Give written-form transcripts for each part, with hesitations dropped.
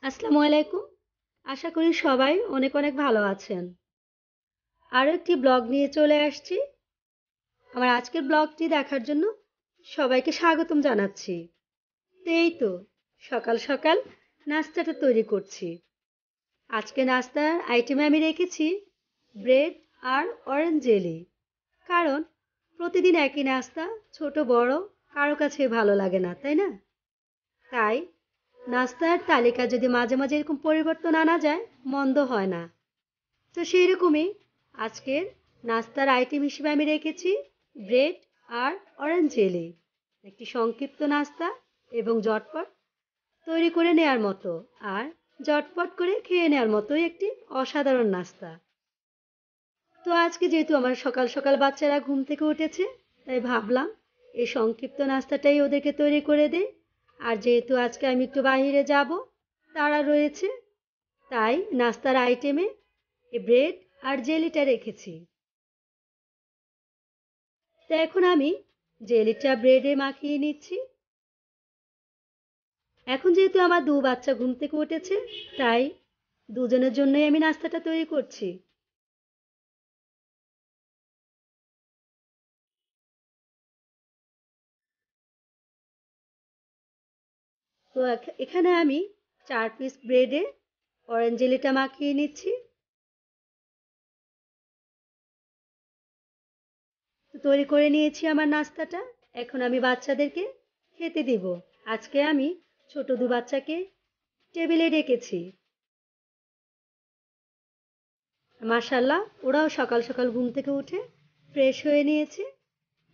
আসসালামু আলাইকুম। আশা করি সবাই অনেক অনেক ভালো আছেন। আরও একটি ব্লগ নিয়ে চলে আসছি। আমার আজকের ব্লগটি দেখার জন্য সবাইকে স্বাগতম জানাচ্ছি। তো এই তো সকাল সকাল নাস্তাটা তৈরি করছি। আজকে নাস্তার আইটেমে আমি রেখেছি ব্রেড আর অরেঞ্জ জেলি। কারণ প্রতিদিন একই নাস্তা ছোট বড় কারো কাছে ভালো লাগে না, তাই না? তাই নাস্তার তালিকা যদি মাঝে মাঝে এরকম পরিবর্তন আনা যায় মন্দ হয় না। তো সেই রকমই আজকের নাস্তার আইটেম হিসেবে আমি রেখেছি ব্রেড আর অরেঞ্জ জেলি। একটি সংক্ষিপ্ত নাস্তা এবং ঝটপট তৈরি করে নেওয়ার মতো আর ঝটপট করে খেয়ে নেওয়ার মতোই একটি অসাধারণ নাস্তা। তো আজকে যেহেতু আমার সকাল সকাল বাচ্চারা ঘুম থেকে উঠেছে, তাই ভাবলাম এই সংক্ষিপ্ত নাস্তাটাই ওদেরকে তৈরি করে দেই। আর যেহেতু আজকে আমি একটু বাইরে যাব, তারা রয়েছে, তাই নাস্তার আইটেমে এই ব্রেড আর জেলিটা রেখেছি। তো এখন আমি জেলিটা ব্রেডে মাখিয়ে নিচ্ছি। এখন যেহেতু আমার দু বাচ্চা ঘুম থেকে উঠেছে, তাই দুজনের জন্যই আমি নাস্তাটা তৈরি করছি। তো এখানে আমি 4 পিস ব্রেডে অরেঞ্জ জেলিটা মাখিয়ে নিচ্ছি। তো তৈরি করে নিয়েছি আমার নাস্তাটা। এখন আমি বাচ্চাদেরকে খেতে দিব। আজকে আমি ছোট দু বাচ্চাকে টেবিলে ডেকেছি। মাশাআল্লাহ, ওরাও সকাল সকাল ঘুম থেকে উঠে ফ্রেশ হয়ে নিয়েছে।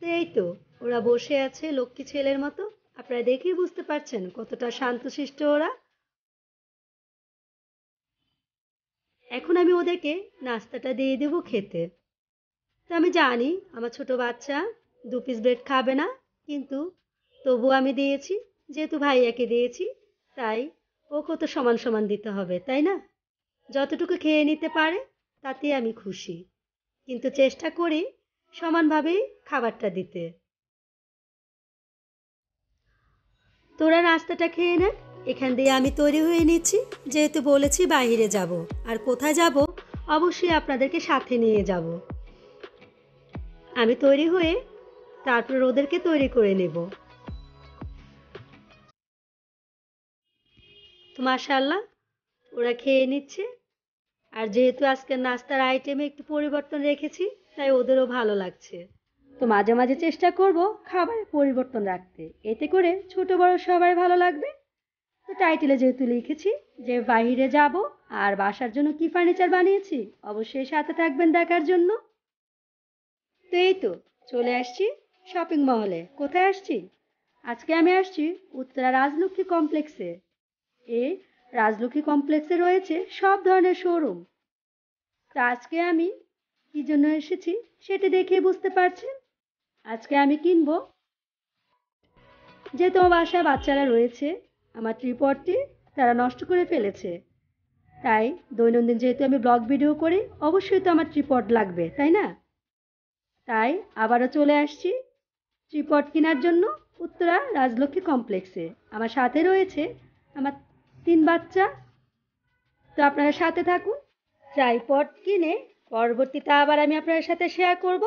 তো এই তো ওরা বসে আছে লক্ষ্মী ছেলের মতো। আপনারা দেখেই বুঝতে পারছেন কতটা শান্তশিষ্ট ওরা। এখন আমি ওদেরকে নাস্তাটা দিয়ে দেবো খেতে। তো আমি জানি আমার ছোট বাচ্চা 2 পিস ব্রেড খাবে না, কিন্তু তবুও আমি দিয়েছি। যেহেতু ভাইয়াকে দিয়েছি, তাই ওকে তো সমান সমান দিতে হবে, তাই না? যতটুকু খেয়ে নিতে পারে তাতেই আমি খুশি, কিন্তু চেষ্টা করি সমানভাবেই খাবারটা দিতে। তোরা নাস্তাটা খেয়ে নেন, এখান দিয়ে আমি তৈরি হয়ে নিচ্ছি। যেহেতু বলেছি বাইরে যাব, আর কোথায় যাব অবশ্যই আপনাদেরকে সাথে নিয়ে যাব। আমি তৈরি হয়ে তারপর ওদেরকে তৈরি করে নেব। তো মাশাআল্লাহ, ওরা খেয়ে নিচ্ছে। আর যেহেতু আজকের নাস্তার আইটেমে একটু পরিবর্তন রেখেছি, তাই ওদেরও ভালো লাগছে। তো মাঝে মাঝে চেষ্টা করব খাবারে পরিবর্তন রাখতে, এতে করে ছোট বড় সবাই ভালো লাগবে। তো টাইটেলে যেহেতু লিখেছি যে বাইরে যাব আর বাসার জন্য কি ফার্নিচার বানিয়েছি, অবশ্যই সাথে থাকবেন দেখার জন্য। তো এই তো চলে আসছি শপিং মহলে। কোথায় আসছি? আজকে আমি আসছি উত্তরা রাজলক্ষ্মী কমপ্লেক্সে। এই রাজলক্ষ্মী কমপ্লেক্সে রয়েছে সব ধরনের শোরুম। তো আজকে আমি কি জন্য এসেছি সেটা দেখে বুঝতে পারছেন। আজকে আমি কিনবো, যেহেতু আমার বাসায় বাচ্চারা রয়েছে, আমার ট্রিপডটি তারা নষ্ট করে ফেলেছে। তাই দৈনন্দিন যেহেতু আমি ব্লগ ভিডিও করি, অবশ্যই তো আমার ট্রিপড লাগবে, তাই না? তাই আবারও চলে আসছি ট্রিপড কেনার জন্য উত্তরা রাজলক্ষ্মী কমপ্লেক্সে। আমার সাথে রয়েছে আমার 3 বাচ্চা। তো আপনারা সাথে থাকুন। ট্রাইপড কিনে পরবর্তীতে আবার আমি আপনার সাথে শেয়ার করব।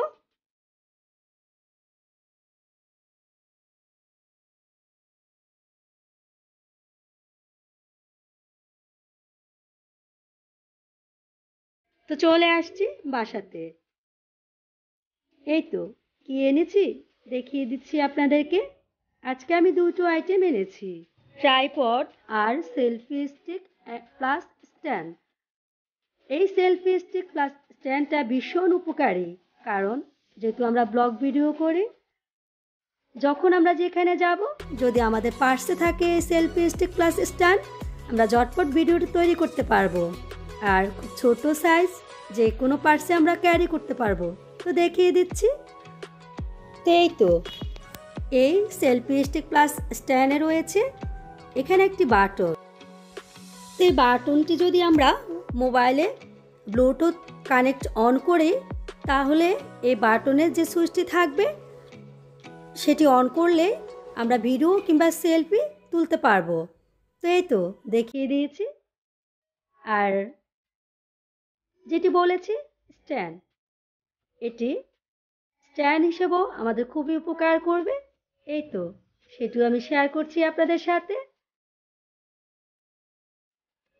তো চলে আসছি বাসাতে। এই তো কি এনেছি দেখিয়ে দিচ্ছি আপনাদেরকে। আজকে আমি দুটো আইটেম এনেছি, ট্রাইপড আর সেলফি স্টিক প্লাস স্ট্যান্ড। এই সেলফি স্টিক প্লাস স্ট্যান্ডটা ভীষণ উপকারী, কারণ যেহেতু আমরা ব্লগ ভিডিও করি, যখন আমরা যেখানে যাব, যদি আমাদের পার্সে থাকে সেলফি স্টিক প্লাস স্ট্যান্ড, আমরা ঝটপট ভিডিওটা তৈরি করতে পারবো। আর খুব ছোট সাইজ, যে কোনো পার্সে আমরা ক্যারি করতে পারবো। তো দেখিয়ে দিচ্ছি। তো এই তো এই সেলফি স্টিক প্লাস স্ট্যান্ডে রয়েছে এখানে একটি বাটন। তো এই বাটনটি যদি আমরা মোবাইলে ব্লুটুথ কানেক্ট অন করি, তাহলে এই বাটনের যে সুইচটি থাকবে সেটি অন করলে আমরা ভিডিও কিংবা সেলফি তুলতে পারবো। তো এই তো দেখিয়ে দিয়েছি। আর যেটি বলেছি স্ট্যান্ড, এটি স্ট্যান্ড হিসেবেও আমাদের খুবই উপকার করবে। এই তো সেটিও আমি শেয়ার করছি আপনাদের সাথে।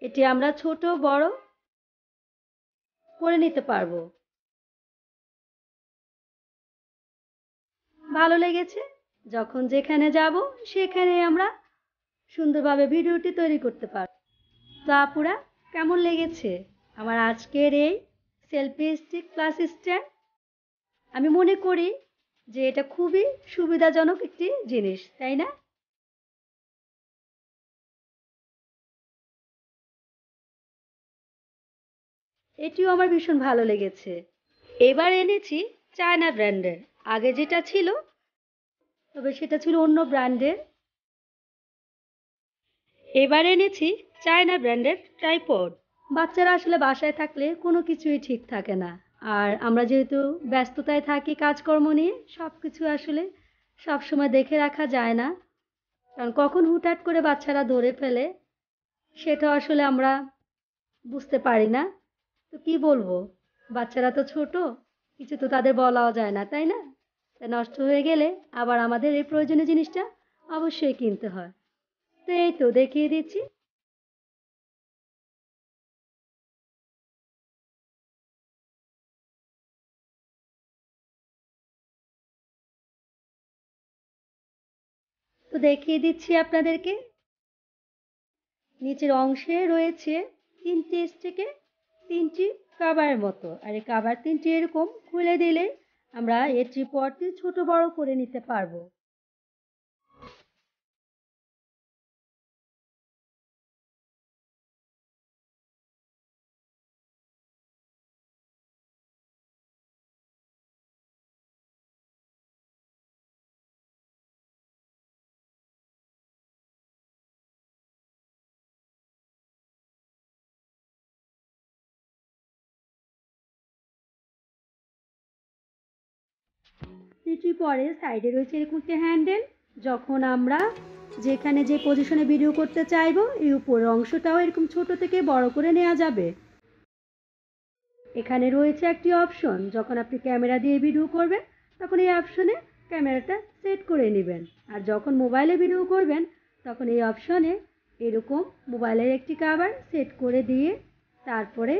এটি আমরা ছোট বড় করে নিতে পারবো। ভালো লেগেছে, যখন যেখানে যাব সেখানে আমরা সুন্দরভাবে ভিডিওটি তৈরি করতে পারব। তো আপুরা, কেমন লেগেছে আমার আজকের এই সেলফি স্টিক প্লাস স্ট্যান্ড? আমি মনে করি যে এটা খুবই সুবিধাজনক একটি জিনিস, তাই না? এটিও আমার ভীষণ ভালো লেগেছে। এবার এনেছি চায়না ব্র্যান্ডের। আগে যেটা ছিল, তবে সেটা ছিল অন্য ব্র্যান্ডের। এবার এনেছি চায়না ব্র্যান্ডের ট্রাইপড। বাচ্চারা আসলে বাসায় থাকলে কোনো কিছুই ঠিক থাকে না। আর আমরা যেহেতু ব্যস্ততায় থাকি কাজকর্ম নিয়ে, সব কিছু আসলে সবসময় দেখে রাখা যায় না। কারণ কখন হুটহাট করে বাচ্চারা ধরে ফেলে সেটা আসলে আমরা বুঝতে পারি না। তো কি বলবো, বাচ্চারা তো ছোট, কিছু তো তাদের বলাও যায় না, তাই না? তা নষ্ট হয়ে গেলে আবার আমাদের এই প্রয়োজনীয় জিনিসটা অবশ্যই কিনতে হয়। তো এই তো দেখিয়ে দিচ্ছি। তো দেখিয়ে দিচ্ছি আপনাদেরকে। নিচের অংশে রয়েছে ৩টি স্টিকে ৩টি কাভারের মতো। আর এই কাভার ৩টি এরকম খুলে দিলে আমরা এর ট্রিপডটি ছোট বড় করে নিতে পারবো। সিটির পরে সাইডে রয়েছে এরকম একটি হ্যান্ডেল। যখন আমরা যেখানে যে পজিশনে ভিডিও করতে চাইবো, এই উপরের অংশটাও এরকম ছোট থেকে বড় করে নেওয়া যাবে। এখানে রয়েছে একটি অপশন, যখন আপনি ক্যামেরা দিয়ে ভিডিও করবেন তখন এই অপশনে ক্যামেরাটা সেট করে নেবেন। আর যখন মোবাইলে ভিডিও করবেন তখন এই অপশনে এরকম মোবাইলের একটি কভার সেট করে দিয়ে তারপরে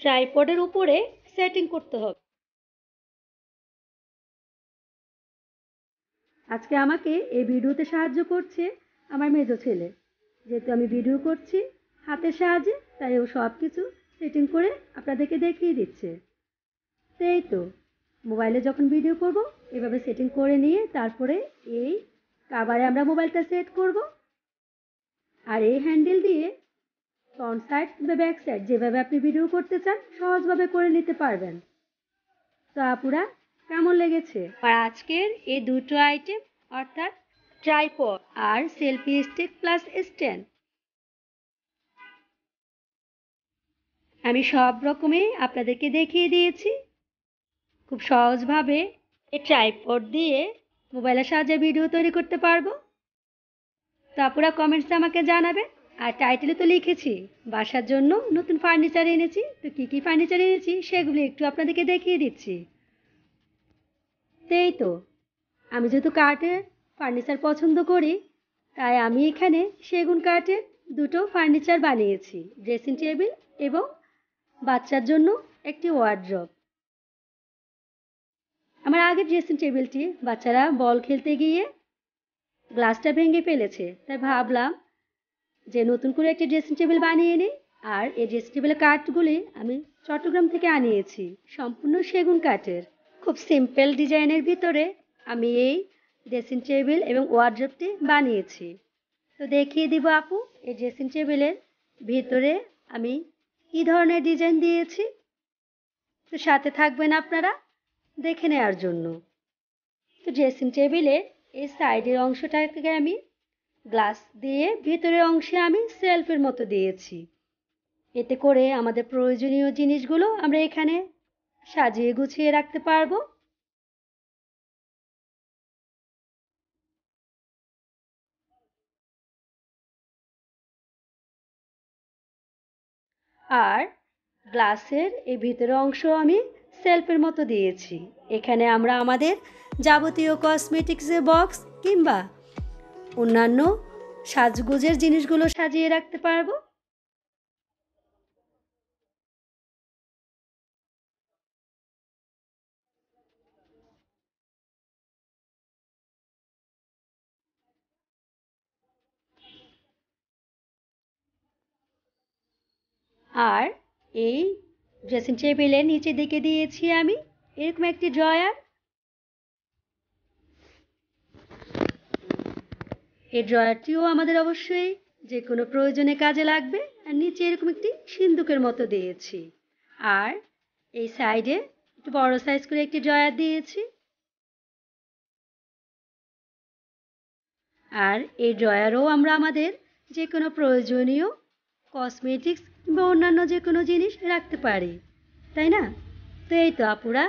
ট্রাইপডের উপরে সেটিং করতে হবে। আজকে আমাকে এই ভিডিওতে সাহায্য করছে আমার মেজো ছেলে। যেহেতু আমি ভিডিও করছি হাতের সাহায্যে, তাই ও সব কিছু সেটিং করে আপনাদেরকে দেখিয়ে দিচ্ছে। তো এই তো মোবাইলে যখন ভিডিও করব এভাবে সেটিং করে নিয়ে তারপরে এই কাভারে আমরা মোবাইলটা সেট করব। আর এই হ্যান্ডেল দিয়ে ফ্রন্ট সাইড বা ব্যাক সাইড যেভাবে আপনি ভিডিও করতে চান সহজভাবে করে নিতে পারবেন। তো আপুরা, কেমন লেগেছে আর আজকের এই দুটো আইটেম, অর্থাৎ ট্রাইপড আর সেলফি স্টিক প্লাস স্ট্যান্ড? আমি সব রকমই আপনাদেরকে দেখিয়ে দিয়েছি খুব সহজভাবে। এই ট্রাইপড দিয়ে মোবাইলের সাহায্যে ভিডিও তৈরি করতে পারবো। তো আপুরা কমেন্টসে আমাকে জানাবেন। আর টাইটেলে তো লিখেছি বাসার জন্য নতুন ফার্নিচার এনেছি। তো কী কী ফার্নিচার এনেছি সেগুলো একটু আপনাদেরকে দেখিয়ে দিচ্ছি। তো এই তো আমি যেহেতু কাঠের ফার্নিচার পছন্দ করি, তাই আমি এখানে সেগুন কাঠের দুটো ফার্নিচার বানিয়েছি, ড্রেসিং টেবিল এবং বাচ্চার জন্য একটি ওয়ার্ড্রব। আমার আগের ড্রেসিং টেবিলটি বাচ্চারা বল খেলতে গিয়ে গ্লাসটা ভেঙে ফেলেছে, তাই ভাবলাম যে নতুন করে একটি ড্রেসিং টেবিল বানিয়ে নিই। আর এই ড্রেসিং টেবিলের কাঠগুলি আমি চট্টগ্রাম থেকে আনিয়েছি, সম্পূর্ণ সেগুন কাঠের। খুব সিম্পল ডিজাইনের ভিতরে আমি এই ড্রেসিং টেবিল এবং ওয়ার্ড্রবটি বানিয়েছি। তো দেখিয়ে দিব আপু এই ড্রেসিং টেবিলের ভিতরে আমি কী ধরনের ডিজাইন দিয়েছি। তো সাথে থাকবেন আপনারা দেখে নেওয়ার জন্য। তো ড্রেসিং টেবিলের এই সাইডের অংশটাকে আমি গ্লাস দিয়ে ভিতরের অংশে আমি সেলফের মতো দিয়েছি। এতে করে আমাদের প্রয়োজনীয় জিনিসগুলো আমরা এখানে সাজিয়ে গুছিয়ে রাখতে পারবো। আর গ্লাসের এই ভিতরের অংশ আমি সেলফের মতো দিয়েছি। এখানে আমরা আমাদের যাবতীয় কসমেটিক্সের বক্স কিংবা অন্যান্য সাজগোজের জিনিসগুলো সাজিয়ে রাখতে পারবো। আর এই ড্রেসিং টেবিলের নিচের দিকে দিয়েছি আমি এরকম একটি ড্রয়ার। এই ড্রয়ারটিও আমাদের অবশ্যই যে কোনো প্রয়োজনে কাজে লাগবে। আর নিচে এরকম একটি সিন্দুকের মতো দিয়েছি। আর এই সাইডে একটু বড় সাইজ করে একটি ড্রয়ার দিয়েছি। আর এই ড্রয়ারও আমরা আমাদের যে কোনো প্রয়োজনীয় কসমেটিক্স বা অন্যান্য যে কোনো জিনিস রাখতে পারি, তাই না? তো এই তো আপুরা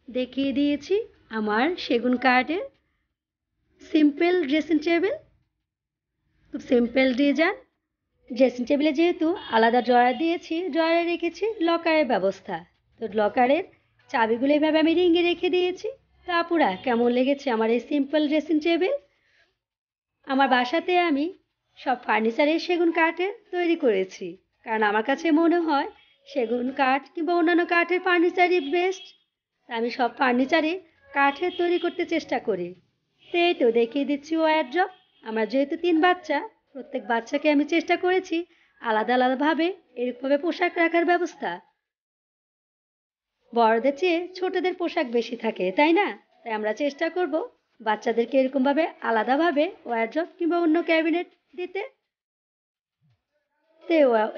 দেখিয়ে দিয়েছি আমার সেগুন কাঠের সিম্পল ড্রেসিং টেবিল। খুব সিম্পল ডিজাইন। ড্রেসিং টেবিলে যেহেতু আলাদা ড্রয়ার দিয়েছি, ড্রয়ারে রেখেছি লকারের ব্যবস্থা। তো লকারের চাবিগুলো এভাবে আমি রিংয়ে রেখে দিয়েছি। তো আপুরা কেমন লেগেছে আমার এই সিম্পল ড্রেসিং টেবিল? আমার বাসাতে আমি সব ফার্নিচারের সেগুন কাঠের তৈরি করেছি, কারণ আমার কাছে মনে হয় সেগুন কাঠ কিংবা অন্যান্য কাঠের ফার্নিচারই বেস্ট। আমি সব ফার্নিচারে কাঠের তৈরি করতে চেষ্টা করি। তো এই তো দেখিয়ে দিচ্ছি ওয়ারড্রব। আমার যেহেতু 3 বাচ্চা, প্রত্যেক বাচ্চাকে আমি চেষ্টা করেছি আলাদা আলাদাভাবে এরকমভাবে পোশাক রাখার ব্যবস্থা। বড়দের চেয়ে ছোটদের পোশাক বেশি থাকে, তাই না? তাই আমরা চেষ্টা করব বাচ্চাদেরকে এরকমভাবে আলাদাভাবে ওয়ারড্রব কিংবা অন্য ক্যাবিনেট দিতে। তো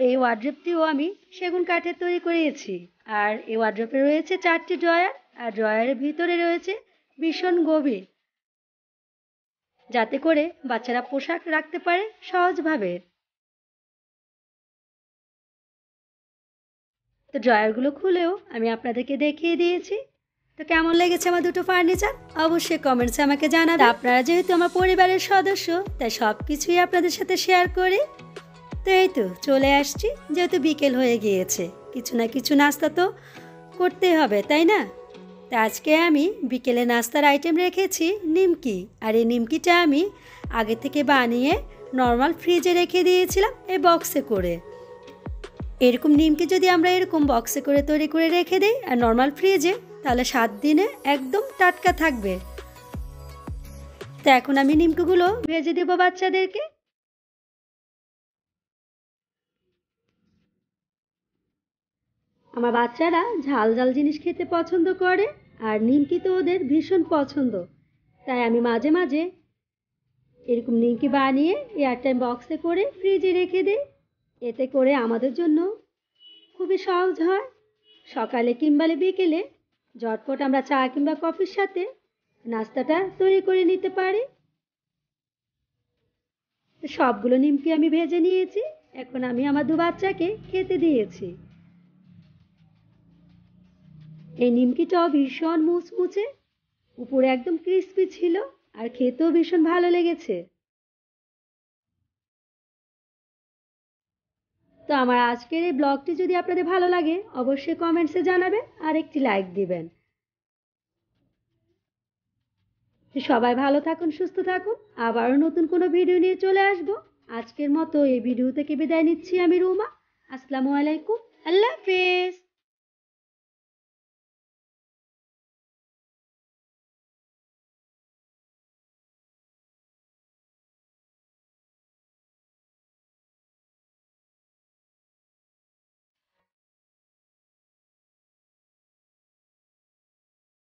এই ওয়ারড্রবটিও আমি সেগুন কাঠের তৈরি করিয়েছি। আর এই ওয়ারড্রবে রয়েছে 4টি ড্রয়ার। আর ড্রয়ারের ভিতরে রয়েছে ভীষণ গভীর, যাতে করে বাচ্চারা পোশাক রাখতে পারে সহজভাবে। তো ড্রয়ারগুলো খুলেও আমি আপনাদেরকে দেখিয়ে দিয়েছি। তো কেমন লেগেছে আমার দুটো ফার্নিচার অবশ্যই কমেন্টসে আমাকে জানাবেন। আপনারা যেহেতু আমার পরিবারের সদস্য, তাই সব কিছুই আপনাদের সাথে শেয়ার করি। তো এই তো চলে আসছি, যেহেতু বিকেল হয়ে গিয়েছে, কিছু না কিছু নাস্তা তো করতেই হবে, তাই না? তো আজকে আমি বিকেলে নাস্তার আইটেম রেখেছি নিমকি। আর এই নিমকিটা আমি আগে থেকে বানিয়ে নর্মাল ফ্রিজে রেখে দিয়েছিলাম এই বক্সে করে। এরকম নিমকি যদি আমরা এরকম বক্সে করে তৈরি করে রেখে দিই আর নর্মাল ফ্রিজে, তাহলে 7 দিনে একদম টাটকা থাকবে। তো এখন আমি নিমকিগুলো ভেজে দেবো বাচ্চাদেরকে। আমার বাচ্চারা ঝাল ঝাল জিনিস খেতে পছন্দ করে, আর নিমকি তো ওদের ভীষণ পছন্দ। তাই আমি মাঝে মাঝে এরকম নিমকি বানিয়ে এয়ারটাইম বক্সে করে ফ্রিজে রেখে দিই। এতে করে আমাদের জন্য খুবই সহজ হয়। সকালে কিংবা বিকেলে ঝটপট আমরা চা কিংবা কফির সাথে নাস্তাটা তৈরি করে নিতে পারি। সবগুলো নিমকি আমি ভেজে নিয়েছি। এখন আমি আমার 2 বাচ্চাকে খেতে দিয়েছি। এই নিমকিটাও ভীষণ মুচমুচে, উপরে একদম ক্রিস্পি ছিল, আর খেতেও ভীষণ ভালো লেগেছে। তো আমার আজকের এই ব্লগটি যদি আপনাদের ভালো লাগে অবশ্যই কমেন্টসে জানাবেন আর একটি লাইক দিবেন। সবাই ভালো থাকুন, সুস্থ থাকুন। আবারও নতুন কোনো ভিডিও নিয়ে চলে আসব। আজকের মতো এই ভিডিও থেকে বিদায় নিচ্ছি আমি রুমা। আসসালামু আলাইকুম, আল্লাহ হাফেজ।